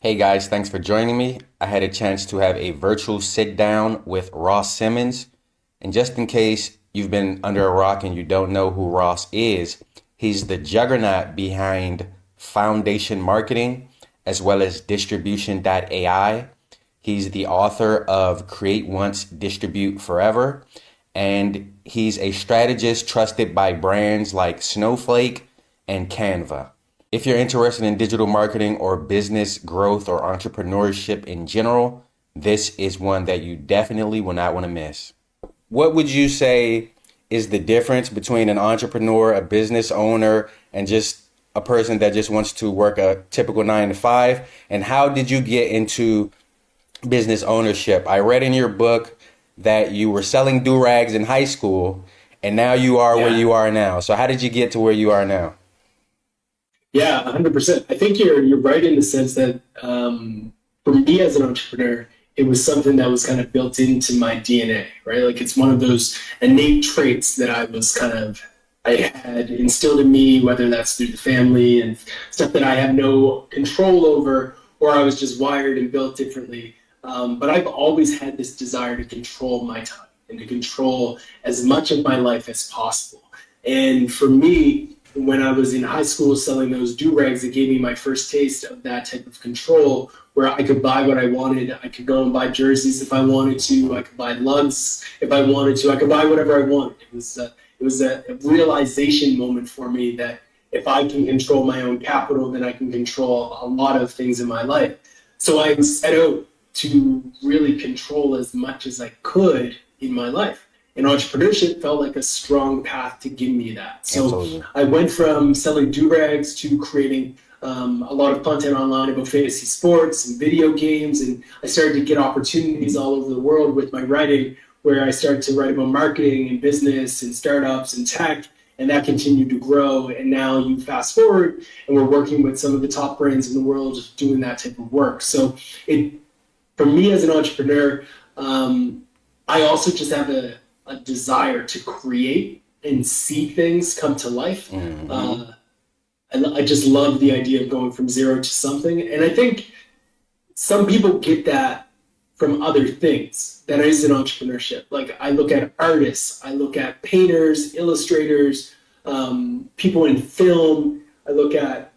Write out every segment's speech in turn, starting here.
Hey guys, thanks for joining me. I had a chance to have a virtual sit down with Ross Simmons. And just in case you've been under a rock and you don't know who Ross is, he's the juggernaut behind Foundation Marketing as well as Distribution.ai. He's the author of Create Once, Distribute Forever. And he's a strategist trusted by brands like Snowflake and Canva. If you're interested in digital marketing or business growth or entrepreneurship in general, this is one that you definitely will not want to miss. What would you say is the difference between an entrepreneur, a business owner, and just a person that just wants to work a typical 9 to 5? And how did you get into business ownership? I read in your book that you were selling do-rags in high school and now you are where Yeah, you are now. So how did you get to where you are now? yeah, 100%. I think you're right in the sense that for me as an entrepreneur, it was something that was kind of built into my DNA, right? Like it's one of those innate traits that I had instilled in me, whether that's through the family and stuff that I have no control over, or I was just wired and built differently. But I've always had this desire to control my time and to control as much of my life as possible. And for me, when I was in high school selling those do-rags, it gave me my first taste of that type of control where I could buy what I wanted. I could go and buy jerseys if I wanted to. I could buy lugs if I wanted to. I could buy whatever I wanted. It was a realization moment for me that if I can control my own capital, then I can control a lot of things in my life. So I set out to really control as much as I could in my life. And entrepreneurship felt like a strong path to give me that. So Absolutely. I went from selling do-rags to creating a lot of content online about fantasy sports and video games. And I started to get opportunities all over the world with my writing, where I started to write about marketing and business and startups and tech. And that continued to grow. And now you fast forward and we're working with some of the top brands in the world just doing that type of work. So it, for me as an entrepreneur, I also just have a desire to create and see things come to life. Hmm. I just love the idea of going from zero to something. And I think some people get that from other things that is in entrepreneurship. Like I look at artists, I look at painters, illustrators, people in film. I look at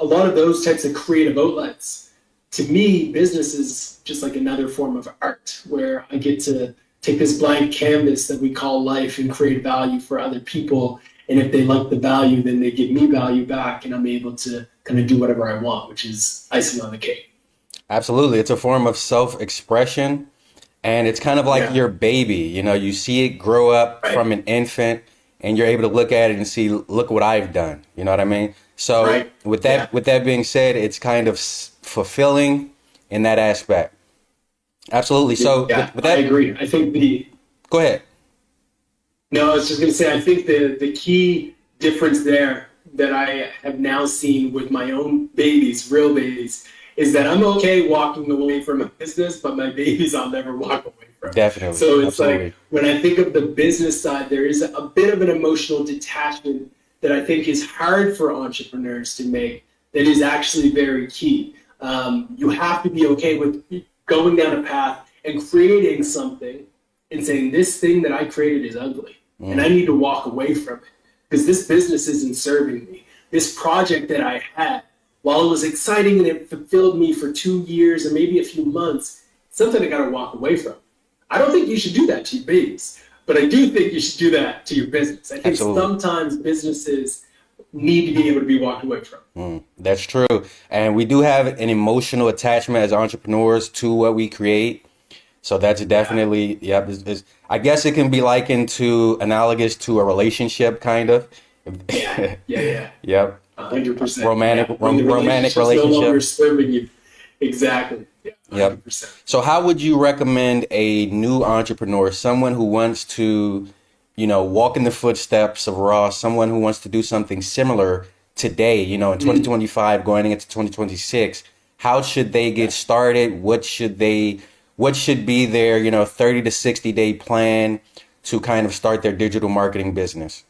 a lot of those types of creative outlets. To me, business is just like another form of art where I get to take this blank canvas that we call life and create value for other people. And if they like the value, then they give me value back, and I'm able to kind of do whatever I want, which is icing on the cake. Absolutely. It's a form of self-expression and it's kind of like Yeah, your baby. You see it grow up right, from an infant and you're able to look at it and see, look what I've done. You know what I mean? So right. with Yeah, that being said, it's kind of fulfilling in that aspect. Absolutely. So yeah, with I that, agree. I think go ahead. no, I was just going to say, I think the key difference there that I have now seen with my own babies, real babies, is that I'm okay walking away from a business, but my babies I'll never walk away from. Definitely. So it's like Absolutely. when I think of the business side, there is a bit of an emotional detachment that I think is hard for entrepreneurs to make, that is actually very key. You have to be okay with going down a path and creating something and saying, this thing that I created is ugly and I Mm, need to walk away from it because this business isn't serving me. This project that I had, while it was exciting and it fulfilled me for 2 years or maybe a few months, it's something I got to walk away from. I don't think you should do that to your babies, but I do think you should do that to your business. I think absolutely. sometimes businesses need to be able to be walked away from. That's true. And we do have an emotional attachment as entrepreneurs to what we create. So that's Yeah, definitely, yep. I guess it can be likened to analogous to a relationship, kind of. yeah, yeah, yeah. Yep. 100%. Romantic, Yeah. When the romantic relationship's no relationship. longer serving you. Exactly. Yeah, Yep. 100%. So how would you recommend a new entrepreneur, someone who wants to, walk in the footsteps of Ross, someone who wants to do something similar today, in Mm. 2025 going into 2026, how should they get Yeah. started? What should be their, 30 to 60 day plan to kind of start their digital marketing business?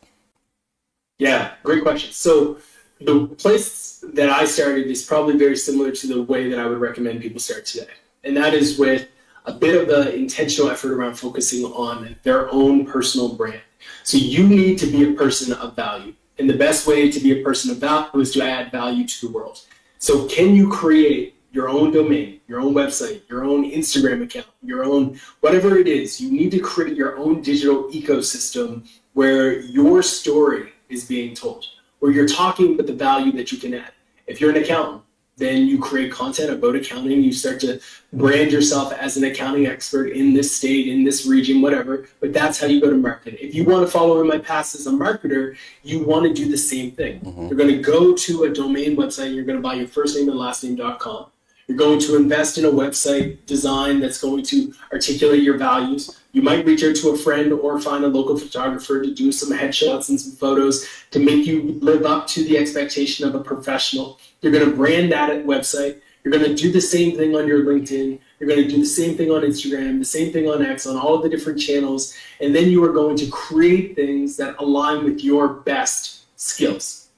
Yeah, great question. So The place that I started is probably very similar to the way that I would recommend people start today. And that is with a bit of an intentional effort around focusing on their own personal brand. So you need to be a person of value. And the best way to be a person of value is to add value to the world. So can you create your own domain, your own website, your own Instagram account, your own whatever it is? You need to create your own digital ecosystem where your story is being told, where you're talking about the value that you can add. If you're an accountant, then you create content about accounting. You start to brand yourself as an accounting expert in this state, in this region, whatever. But that's how you go to market. If you want to follow in my past as a marketer, you want to do the same thing. You're going to go to a domain website and you're going to buy your first name and last name.com. You're going to invest in a website design that's going to articulate your values. You might reach out to a friend or find a local photographer to do some headshots and some photos to make you live up to the expectation of a professional. You're going to brand that website. You're going to do the same thing on your LinkedIn. You're going to do the same thing on Instagram, the same thing on X, on all of the different channels. And then you are going to create things that align with your best skills.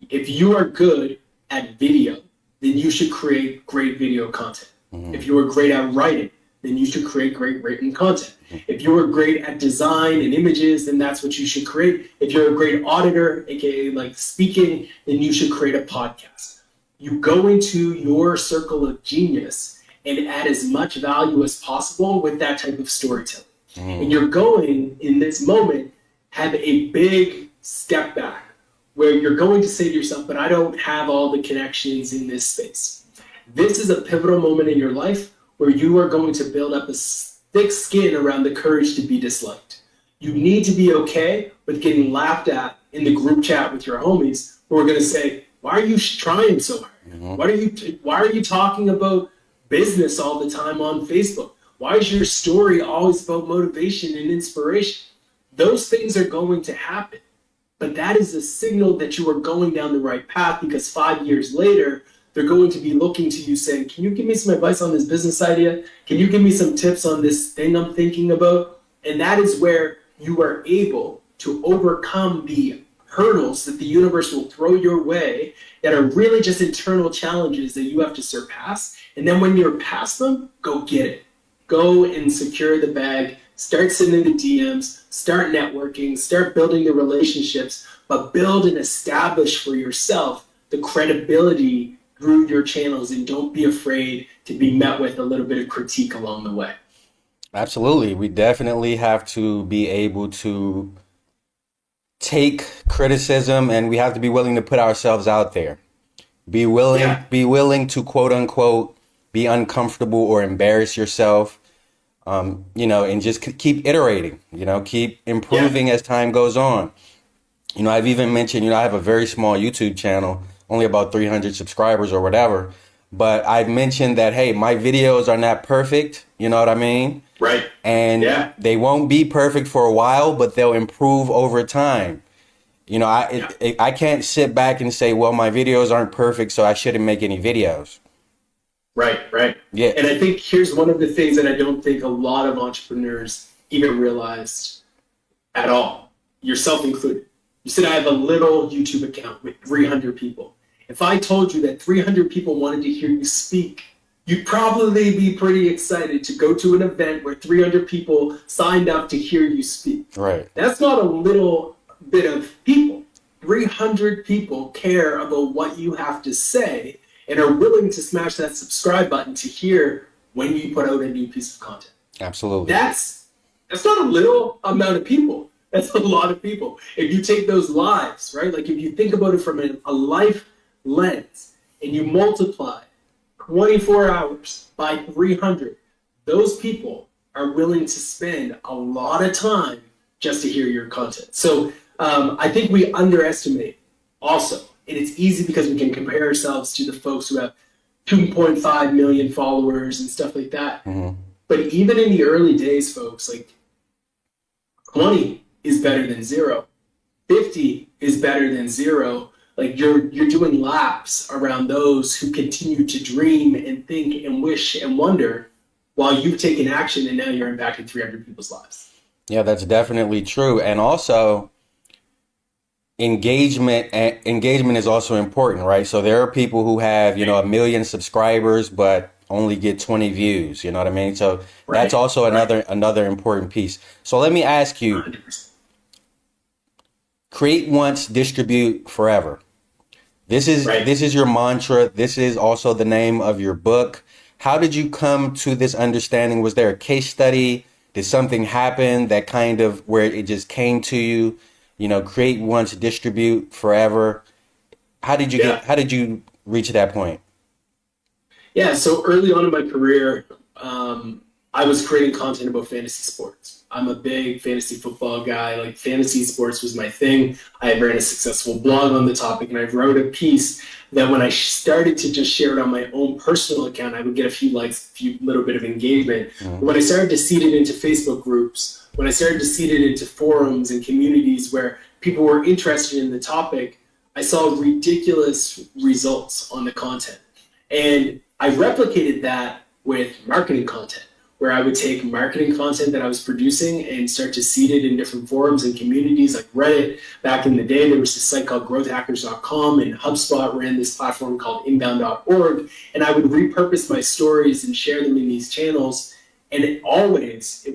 If you are good at video, then you should create great video content. If you are great at writing, then you should create great written content. If you are great at design and images, then that's what you should create. If you're a great auditor, aka like speaking, then you should create a podcast. You go into your circle of genius and add as much value as possible with that type of storytelling. And you're going, in this moment, have a big step back where you're going to say to yourself, but I don't have all the connections in this space. This is a pivotal moment in your life where you are going to build up a thick skin around the courage to be disliked. You need to be okay with getting laughed at in the group chat with your homies who are going to say, why are you trying so hard? Why are you talking about business all the time on Facebook? Why is your story always about motivation and inspiration? Those things are going to happen. But that is a signal that you are going down the right path, because 5 years later, they're going to be looking to you saying, can you give me some advice on this business idea? Can you give me some tips on this thing I'm thinking about? And that is where you are able to overcome the hurdles that the universe will throw your way that are really just internal challenges that you have to surpass. And then when you're past them, go get it. Go and secure the bag. Start sending the DMs, start networking, start building the relationships, but build and establish for yourself the credibility through your channels, and don't be afraid to be met with a little bit of critique along the way. Absolutely. We definitely have to be able to take criticism, and we have to be willing to put ourselves out there. Be willing to quote unquote be uncomfortable or embarrass yourself. And just keep iterating, keep improving as time goes on. I've even mentioned, I have a very small YouTube channel, only about 300 subscribers or whatever. But I've mentioned that, hey, my videos are not perfect. You know what I mean? Right. And they won't be perfect for a while, but they'll improve over time. I can't sit back and say, well, my videos aren't perfect, so I shouldn't make any videos. Right. Yeah. And I think here's one of the things that I don't think a lot of entrepreneurs even realized at all, yourself included. You said I have a little YouTube account with 300 people. If I told you that 300 people wanted to hear you speak, you'd probably be pretty excited to go to an event where 300 people signed up to hear you speak. Right. That's not a little bit of people. 300 people care about what you have to say and are willing to smash that subscribe button to hear when you put out a new piece of content. Absolutely. That's not a little amount of people. That's a lot of people. If you take those lives, right? Like if you think about it from a life lens and you multiply 24 hours by 300, those people are willing to spend a lot of time just to hear your content. So I think we underestimate also. And it's easy because we can compare ourselves to the folks who have 2.5 million followers and stuff like that. But even in the early days, folks, like 20 is better than 0. 50 is better than 0. Like you're doing laps around those who continue to dream and think and wish and wonder while you've taken action and now you're impacting 300 people's lives. Yeah, that's definitely true. And also, engagement is also important, right? So there are people who have, 1 million subscribers, but only get 20 views. You know what I mean? So that's Right. also Right. another important piece. So let me ask you, 100%. create once, distribute forever. This is Right. this is your mantra. This is also the name of your book. How did you come to this understanding? Was there a case study? Did something happen that kind of where it just came to you? Create once, distribute forever. Yeah. How did you reach that point? Yeah, so early on in my career, I was creating content about fantasy sports. I'm a big fantasy football guy. Like fantasy sports was my thing. I ran a successful blog on the topic, and I wrote a piece that when I started to just share it on my own personal account, I would get a few likes, a few little bit of engagement. Mm, But when I started to seed it into Facebook groups, when I started to seed it into forums and communities where people were interested in the topic, I saw ridiculous results on the content. And I replicated that with marketing content, where I would take marketing content that I was producing and start to seed it in different forums and communities like Reddit. Back in the day, there was this site called growthhackers.com, and HubSpot ran this platform called inbound.org. And I would repurpose my stories and share them in these channels. And it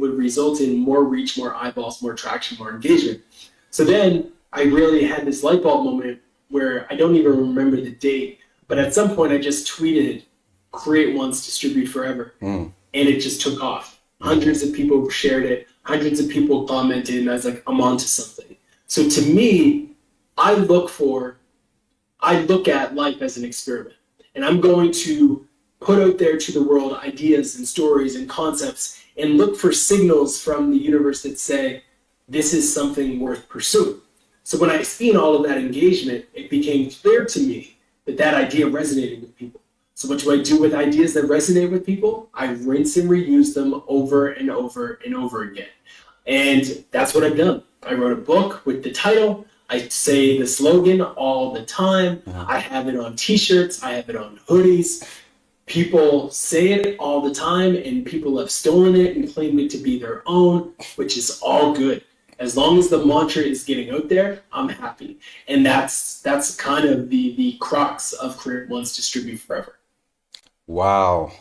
would result in more reach, more eyeballs, more traction, more engagement. So then I really had this light bulb moment where I don't even remember the date, but at some point I just tweeted, create once, distribute forever. mm, And it just took off. Hundreds of people shared it, hundreds of people commented, and I was like, I'm onto something. So to me, I look for I look at life as an experiment. And I'm going to put out there to the world ideas and stories and concepts and look for signals from the universe that say, this is something worth pursuing. So when I seen all of that engagement, it became clear to me that that idea resonated with people. So what do I do with ideas that resonate with people? I rinse and reuse them over and over and over again. And that's what I've done. I wrote a book with the title. I say the slogan all the time. mm. I have it on t-shirts. I have it on hoodies. People say it all the time, and people have stolen it and claimed it to be their own, which is all good. As long as the mantra is getting out there, I'm happy. And that's kind of the crux of Create Once, Distribute Forever. Wow.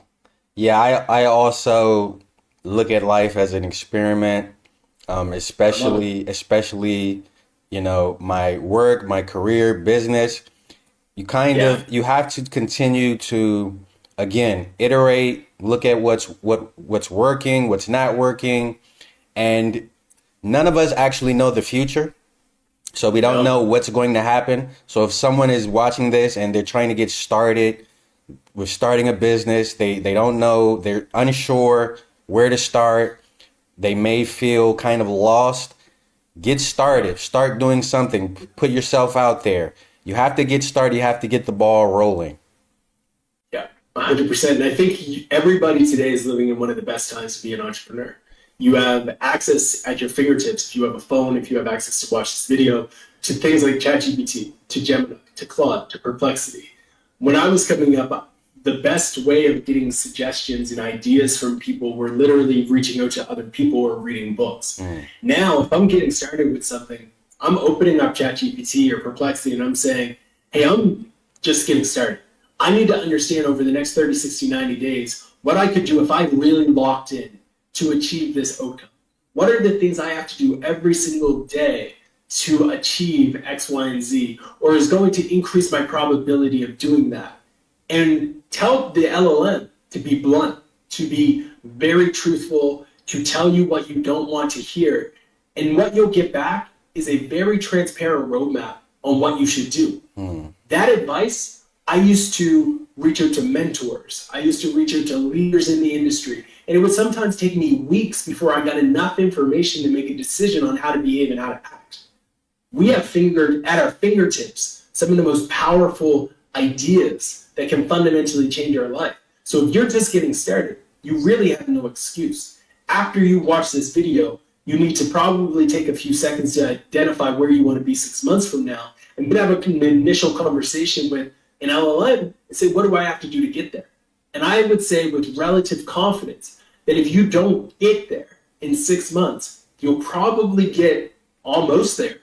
Yeah, I also look at life as an experiment, I love it. especially, my work, my career, business. Yeah, You have to continue to, again, iterate, look at what's working, what's not working, and none of us actually know the future. So we don't no, know what's going to happen. So if someone is watching this and they're trying to get started with starting a business, they don't know, they're unsure where to start, they may feel kind of lost. Get started, start doing something, put yourself out there. You have to get started, you have to get the ball rolling. yeah, 100%. And I think everybody today is living in one of the best times to be an entrepreneur. You have access at your fingertips, if you have a phone, if you have access to watch this video, to things like ChatGPT, to Gemini, to Claude, to Perplexity. When I was coming up, the best way of getting suggestions and ideas from people were literally reaching out to other people or reading books. Mm, Now, if I'm getting started with something, I'm opening up ChatGPT or Perplexity and I'm saying, hey, I'm just getting started. I need to understand over the next 30, 60, 90 days what I could do if I really locked in to achieve this outcome. What are the things I have to do every single day to achieve X, Y, and Z, or is going to increase my probability of doing that? And tell the LLM to be blunt, to be very truthful, to tell you what you don't want to hear. And what you'll get back is a very transparent roadmap on what you should do. mm, That advice, I used to reach out to mentors. I used to reach out to leaders in the industry. And it would sometimes take me weeks before I got enough information to make a decision on how to behave and how to act. We have at our fingertips some of the most powerful ideas that can fundamentally change our life. So if you're just getting started, you really have no excuse. After you watch this video, you need to probably take a few seconds to identify where you want to be 6 months from now, and then have an initial conversation with an LLM and say, what do I have to do to get there? And I would say with relative confidence that if you don't get there in 6 months, you'll probably get almost there.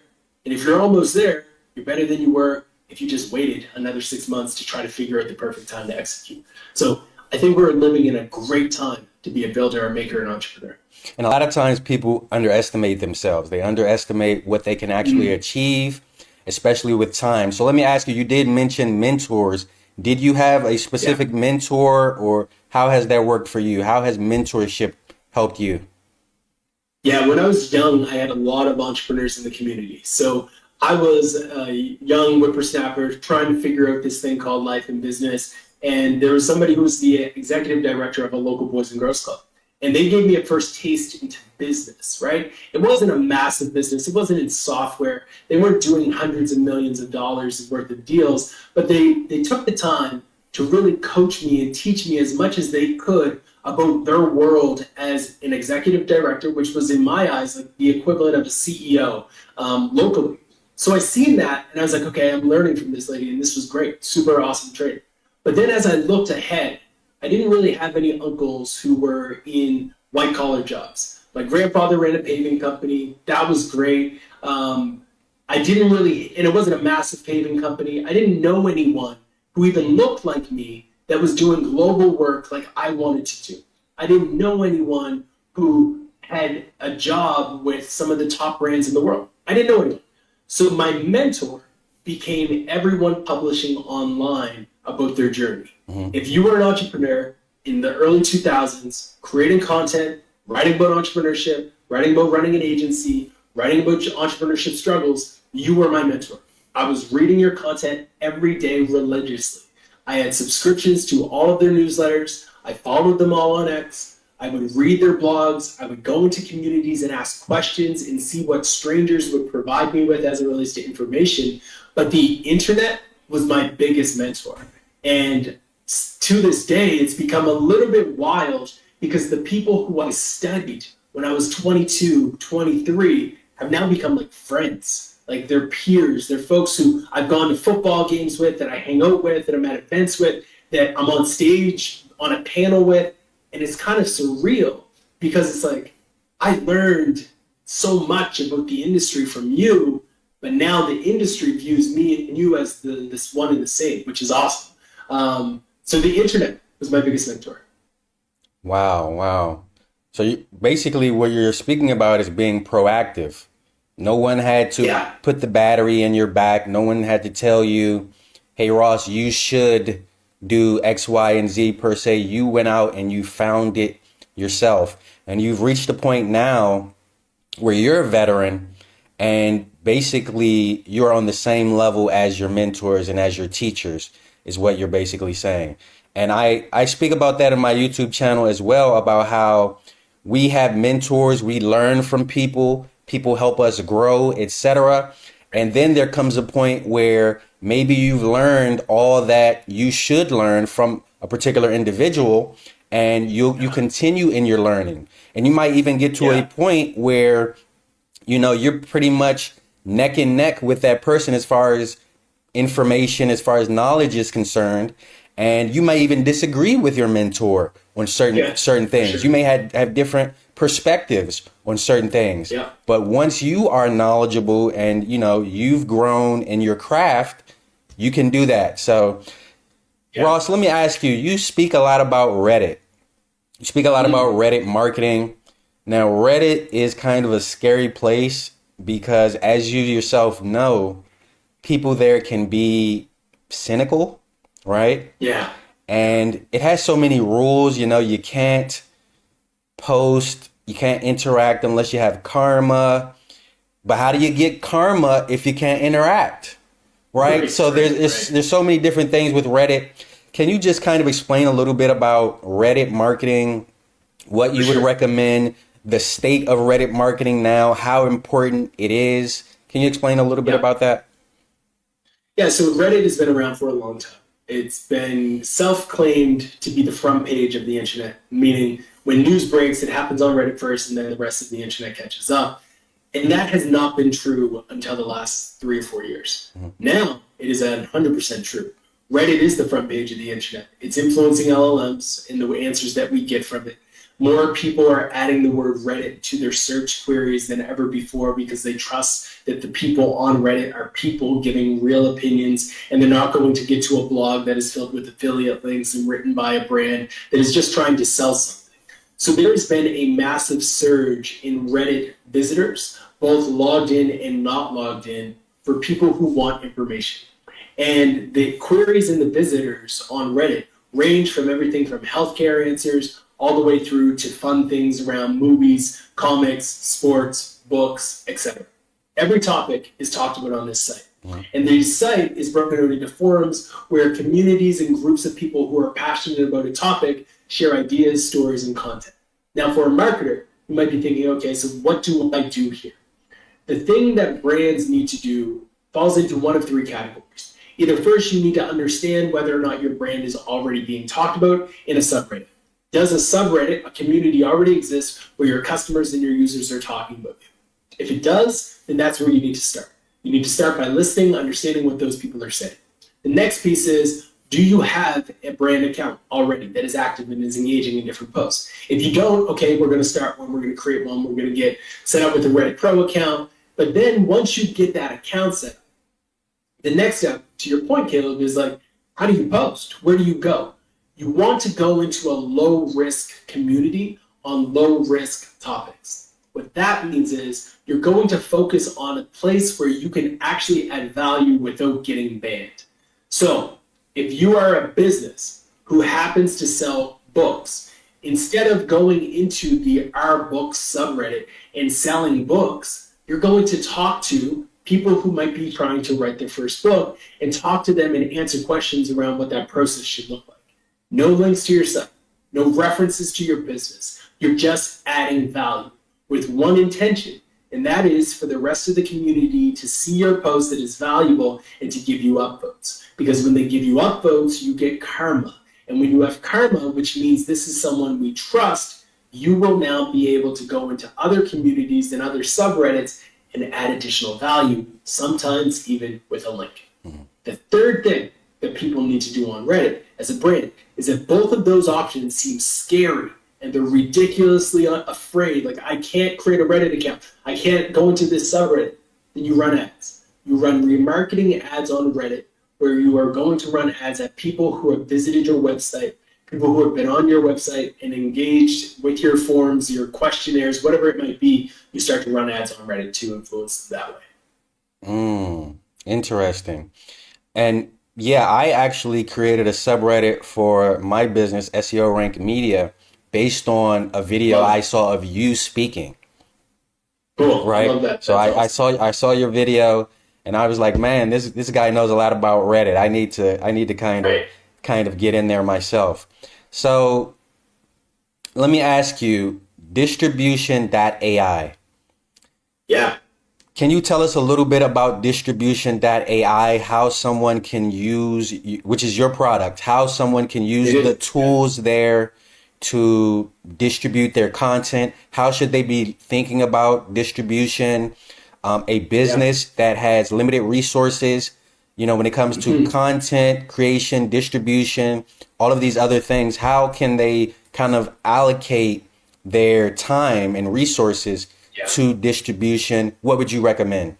And if you're almost there, You're better than you were if you just waited another 6 months to try to figure out the perfect time to execute. So I think we're living in a great time to be a builder, a maker, an entrepreneur. And a lot of times people underestimate themselves. They underestimate what they can actually achieve, especially with time. So let me ask you, you did mention mentors. Did you have a specific mentor, or how has that worked for you? How has mentorship helped you? Yeah, when I was young, I had a lot of entrepreneurs in the community. So I was a young whippersnapper trying to figure out this thing called life and business. And there was somebody who was the executive director of a local Boys and Girls Club. And they gave me a first taste into business, right? It wasn't a massive business. It wasn't in software. They weren't doing hundreds of millions of dollars worth of deals, but they took the time to really coach me and teach me as much as they could about their world as an executive director, which was in my eyes like the equivalent of a CEO locally. So I seen that and I was like, okay, I'm learning from this lady and this was great, super awesome training. But then as I looked ahead, I didn't really have any uncles who were in white collar jobs. My grandfather ran a paving company. That was great. I didn't really, and it wasn't a massive paving company. I didn't know anyone who even looked like me that was doing global work like I wanted to do. I didn't know anyone who had a job with some of the top brands in the world. I didn't know anyone. So my mentor became everyone publishing online about their journey. If you were an entrepreneur in the early 2000s, creating content, writing about entrepreneurship, writing about running an agency, writing about entrepreneurship struggles, you were my mentor. I was reading your content every day religiously. I had subscriptions to all of their newsletters. I followed them all on X. I would read their blogs. I would go into communities and ask questions and see what strangers would provide me with as it relates to information. But the internet was my biggest mentor. And to this day, it's become a little bit wild because the people who I studied when I was 22, 23 have now become like friends. Like they're peers, they're folks who I've gone to football games with, that I hang out with, that I'm at events with, that I'm on stage on a panel with. And it's kind of surreal because it's like, I learned so much about the industry from you, but now the industry views me and you as this one and the same, which is awesome. So the internet was my biggest mentor. Wow, wow. So basically what you're speaking about is being proactive. No one had to put the battery in your back. No one had to tell you, hey, Ross, you should do X, Y, and Z per se. You went out and you found it yourself. And you've reached a point now where you're a veteran and basically you're on the same level as your mentors and as your teachers, is what you're basically saying. And I speak about that in my YouTube channel as well, about how we have mentors, we learn from people, people help us grow, etc. And then there comes a point where maybe you've learned all that you should learn from a particular individual, and you continue in your learning. And you might even get to a point where, you know, you're pretty much neck and neck with that person as far as information, as far as knowledge is concerned. And you might even disagree with your mentor on certain things. Sure. You may have different perspectives on certain things. Yeah. But once you are knowledgeable and, you know, you've grown in your craft, you can do that. So, Ross, let me ask you, you speak a lot about Reddit. You speak a lot about Reddit marketing. Now, Reddit is kind of a scary place because, as you yourself know, people there can be cynical, right? Yeah. And it has so many rules, you know, you can't post, you can't interact unless you have karma. But how do you get karma if you can't interact? Right? So there's so many different things with Reddit. Can you just kind of explain a little bit about Reddit marketing, what you would recommend, the state of Reddit marketing now, how important it is? Can you explain a little bit about that? Yeah, so Reddit has been around for a long time. It's been self-claimed to be the front page of the internet, meaning when news breaks, it happens on Reddit first and then the rest of the internet catches up. And that has not been true until the last 3 or 4 years. Now, it is 100% true. Reddit is the front page of the internet. It's influencing LLMs and the answers that we get from it. More people are adding the word Reddit to their search queries than ever before because they trust that the people on Reddit are people giving real opinions, and they're not going to get to a blog that is filled with affiliate links and written by a brand that is just trying to sell something. So there's been a massive surge in Reddit visitors, both logged in and not logged in, for people who want information. And the queries and the visitors on Reddit range from everything from healthcare answers all the way through to fun things around movies, comics, sports, books, etc. Every topic is talked about on this site. Mm-hmm. And the site is broken out into forums where communities and groups of people who are passionate about a topic share ideas, stories, and content. Now, for a marketer, you might be thinking, okay, so what do I do here? The thing that brands need to do falls into one of three categories. Either first, you need to understand whether or not your brand is already being talked about in a subreddit. Does a subreddit, a community, already exist where your customers and your users are talking about you? If it does, then that's where you need to start. You need to start by listening, understanding what those people are saying. The next piece is, do you have a brand account already that is active and is engaging in different posts? If you don't, okay, we're going to start one, we're going to create one, we're going to get set up with a Reddit Pro account. But then once you get that account set up, the next step, to your point, Caleb, is like, how do you post? Where do you go? You want to go into a low-risk community on low-risk topics. What that means is you're going to focus on a place where you can actually add value without getting banned. So if you are a business who happens to sell books, instead of going into the Our Books subreddit and selling books, you're going to talk to people who might be trying to write their first book and talk to them and answer questions around what that process should look like. No links to your site, no references to your business. You're just adding value with one intention, and that is for the rest of the community to see your post that is valuable and to give you upvotes. Because when they give you upvotes, you get karma. And when you have karma, which means this is someone we trust, you will now be able to go into other communities and other subreddits and add additional value, sometimes even with a link. Mm-hmm. The third thing that people need to do on Reddit as a brand is that both of those options seem scary and they're ridiculously afraid. Like, I can't create a Reddit account. I can't go into this subreddit. Then you run ads. You run remarketing ads on Reddit where you are going to run ads at people who have visited your website, people who have been on your website and engaged with your forums, your questionnaires, whatever it might be. You start to run ads on Reddit to influence that way. Interesting. And yeah, I actually created a subreddit for my business, SEO Rank Media, based on a video I saw of you speaking. Cool. Right. Love that. So I saw your video, and I was like, man, this guy knows a lot about Reddit. I need to kind of get in there myself. So let me ask you, distribution.ai. Yeah. Can you tell us a little bit about distribution.ai, how someone can use, which is your product, how someone can use the tools there to distribute their content? How should they be thinking about distribution? A business that has limited resources, when it comes to content creation, distribution, all of these other things, how can they kind of allocate their time and resources to distribution? What would you recommend?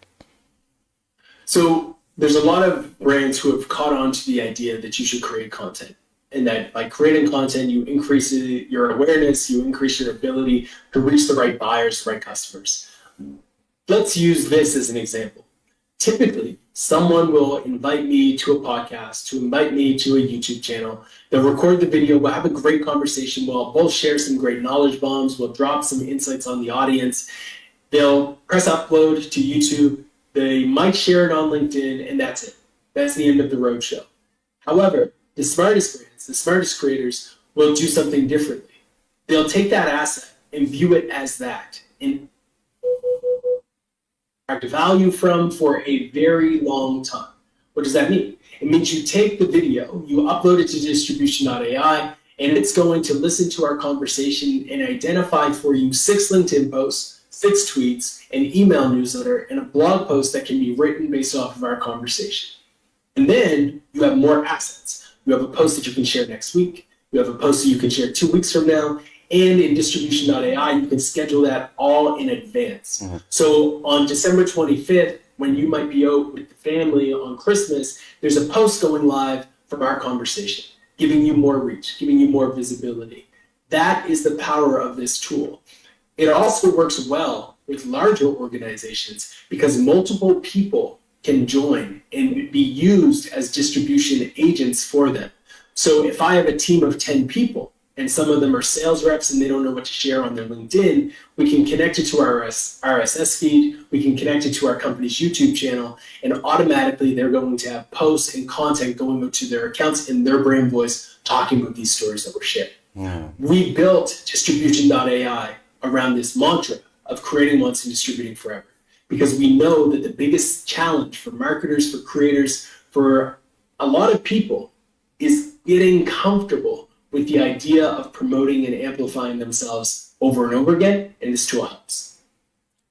So there's a lot of brands who have caught on to the idea that you should create content, and that by creating content, you increase your awareness, you increase your ability to reach the right buyers, the right customers. Let's use this as an example. Typically, someone will invite me to a podcast, to invite me to a YouTube channel. They'll record the video. We'll have a great conversation. We'll both share some great knowledge bombs. We'll drop some insights on the audience. They'll press upload to YouTube. They might share it on LinkedIn, and that's it. That's the end of the roadshow. However, the smartest brands, the smartest creators will do something differently. They'll take that asset and view it as that and value from for a very long time. What does that mean? It means you take the video, you upload it to distribution.ai, and it's going to listen to our conversation and identify for you 6 LinkedIn posts, 6 tweets, an email newsletter, and a blog post that can be written based off of our conversation. And then you have more assets. You have a post that you can share next week. You have a post that you can share 2 weeks from now. And in distribution.ai, you can schedule that all in advance. So on December 25th, when you might be out with the family on Christmas, there's a post going live from our conversation, giving you more reach, giving you more visibility. That is the power of this tool. It also works well with larger organizations because multiple people can join and be used as distribution agents for them. So if I have a team of 10 people and some of them are sales reps and they don't know what to share on their LinkedIn, we can connect it to our RSS feed, we can connect it to our company's YouTube channel, and automatically they're going to have posts and content going out to their accounts in their brand voice talking about these stories that we're sharing. We built distribution.ai around this mantra of creating once and distributing forever, because we know that the biggest challenge for marketers, for creators, for a lot of people is getting comfortable with the idea of promoting and amplifying themselves over and over again, and this tool helps.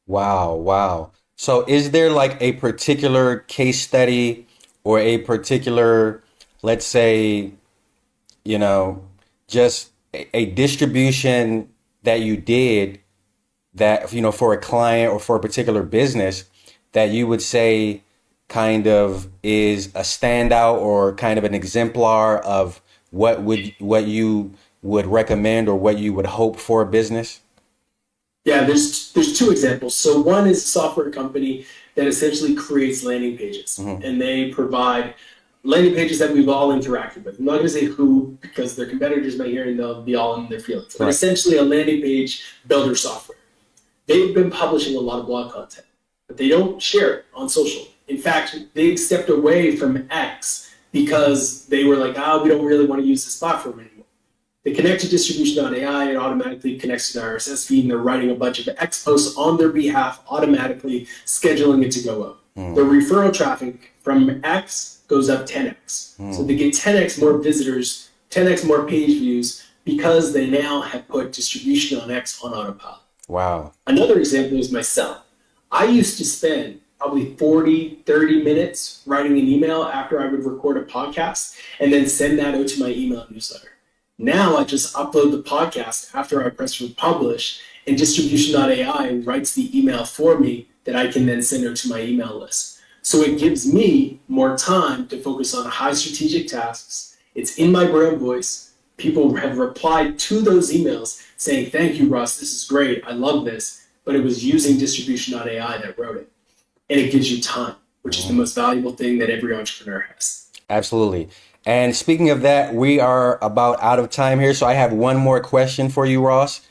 Wow. So is there like a particular case study or a particular, let's say, just a distribution that you did that, for a client or for a particular business that you would say kind of is a standout or kind of an exemplar of what you would recommend or what you would hope for a business? Yeah, there's two examples. So one is a software company that essentially creates landing pages, and they provide landing pages that we've all interacted with. I'm not going to say who, because their competitors might hear and they'll be all in their feelings. But essentially a landing page builder software. They've been publishing a lot of blog content, but they don't share it on social. In fact, they stepped away from X because they were like, we don't really want to use this platform anymore. They connect to distribution.ai, it automatically connects to the RSS feed, and they're writing a bunch of X posts on their behalf, automatically scheduling it to go up. The referral traffic from X goes up 10x. So they get 10x more visitors, 10x more page views, because they now have put distribution on X on autopilot. Wow. Another example is myself. I used to spend probably 40, 30 minutes writing an email after I would record a podcast and then send that out to my email newsletter. Now I just upload the podcast after I press republish, and distribution.ai writes the email for me that I can then send out to my email list. So it gives me more time to focus on high strategic tasks. It's in my brand voice. People have replied to those emails saying, "Thank you, Ross, this is great, I love this," but it was using distribution.ai that wrote it. And it gives you time, which is the most valuable thing that every entrepreneur has. Absolutely. And speaking of that, we are about out of time here. So I have one more question for you, Ross.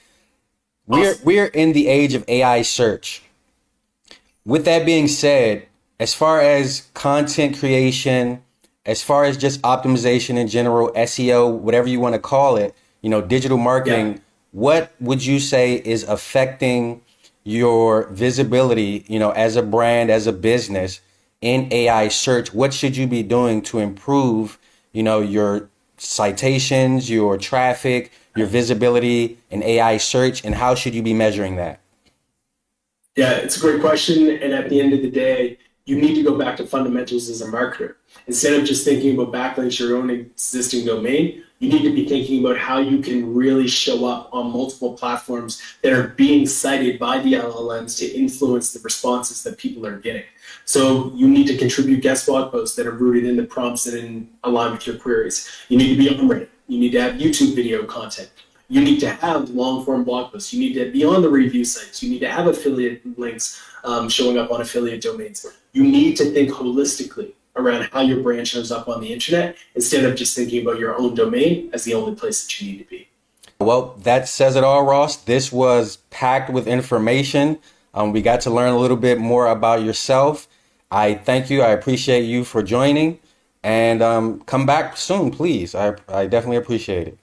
We're in the age of AI search. With that being said, as far as content creation, as far as just optimization in general, SEO, whatever you want to call it, digital marketing, what would you say is affecting your visibility, as a brand, as a business in AI search? What should you be doing to improve, your citations, your traffic, your visibility in AI search, and how should you be measuring that? Yeah, it's a great question. And at the end of the day, you need to go back to fundamentals as a marketer. Instead of just thinking about backlinks to your own existing domain, you need to be thinking about how you can really show up on multiple platforms that are being cited by the LLMs to influence the responses that people are getting. So you need to contribute guest blog posts that are rooted in the prompts that align with your queries. You need to be on Reddit. You need to have YouTube video content. You need to have long-form blog posts. You need to be on the review sites. You need to have affiliate links showing up on affiliate domains. You need to think holistically around how your brand shows up on the internet instead of just thinking about your own domain as the only place that you need to be. Well, that says it all, Ross. This was packed with information. We got to learn a little bit more about yourself. I thank you. I appreciate you for joining, and come back soon, please. I definitely appreciate it.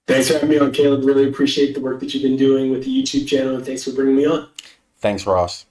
Thanks for having me on, Caleb. Really appreciate the work that you've been doing with the YouTube channel, and thanks for bringing me on. Thanks, Ross.